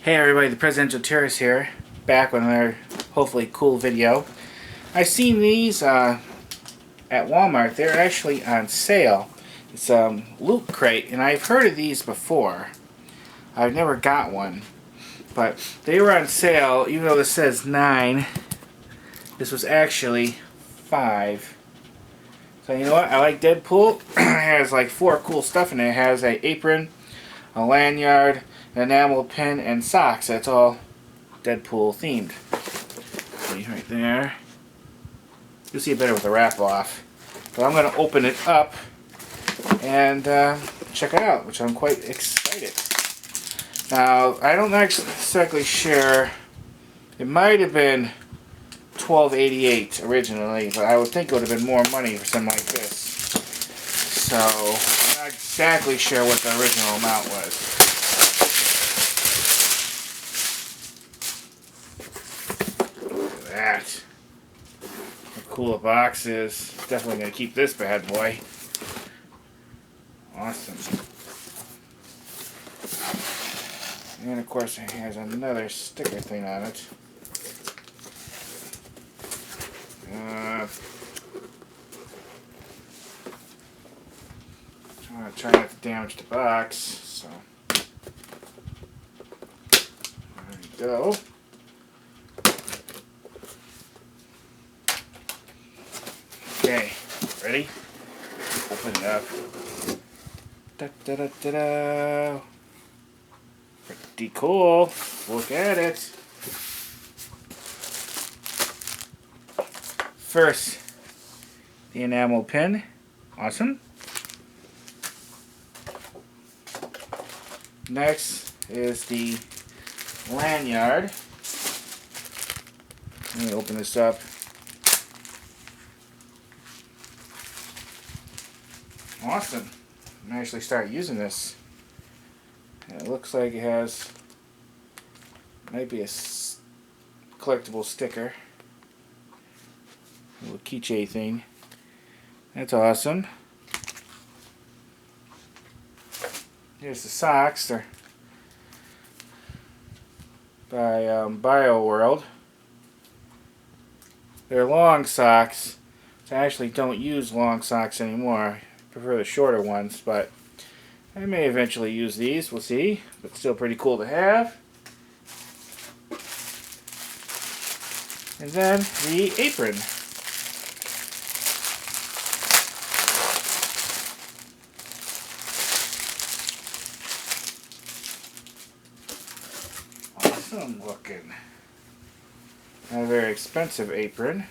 Hey everybody, the Presidential Tourist here, back with another hopefully cool video. I seen these at Walmart. They're actually on sale. It's Loot Crate, and I've heard of these before. I've never got one, but they were on sale. Even though this says 9, this was actually 5. So you know what? I like Deadpool. It has like 4 cool stuff in it. It has an apron, a lanyard, an enamel pin, and socks. That's all Deadpool themed. See right there. You'll see it better with the wrap off. But I'm going to open it up and check it out, which I'm quite excited. Now, I don't actually exactly sure. It might have been $12.88 originally, but I would think it would have been more money for something like this. So, I'm not exactly sure what the original amount was. That. How cool a box is. Definitely going to keep this bad boy. Awesome. And of course it has another sticker thing on it. I'm going to try not to damage the box. So there we go. Okay, ready? Open it up. Da da da da da. Pretty cool. Look at it. First, the enamel pin. Awesome. Next is the lanyard. Let me open this up. Awesome. I'm going to actually start using this. And it looks like it has, might be a collectible sticker. A little keychain thing. That's awesome. Here's the socks. They're by Bio World. They're long socks. So I actually don't use long socks anymore. I prefer the shorter ones, but I may eventually use these. We'll see. But still pretty cool to have. And then the apron. Awesome looking. Not a very expensive apron,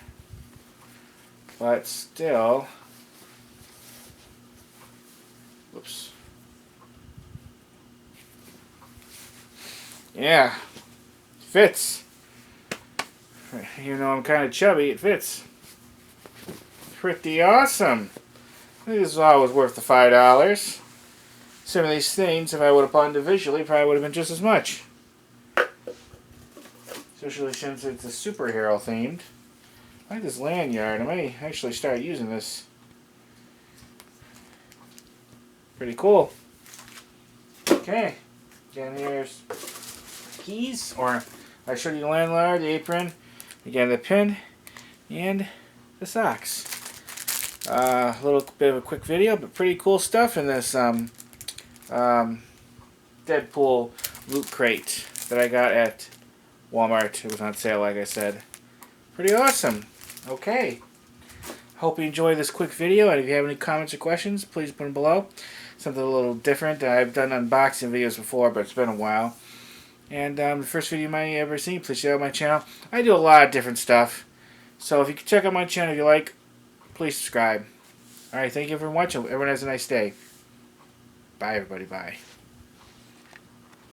but still. Whoops. Yeah, fits. Even though I'm kind of chubby, it fits. Pretty awesome. This is always worth the $5. Some of these things, if I would have bought individually, probably would have been just as much. Especially since it's a superhero themed. I like this lanyard. I may actually start using this. Pretty cool. Okay. Again, here's keys, or I showed you the lanyard, the apron, again the pin, and the socks. A little bit of a quick video, but pretty cool stuff in this Deadpool Loot Crate that I got at Walmart. It was on sale, like I said. Pretty awesome. Okay. Hope you enjoyed this quick video, and if you have any comments or questions, please put them below. Something a little different. I've done unboxing videos before, but it's been a while. And the first video you might have ever seen, please check out my channel. I do a lot of different stuff. So if you can check out my channel if you like, please subscribe. Alright, thank you for watching. Everyone has a nice day. Bye, everybody. Bye.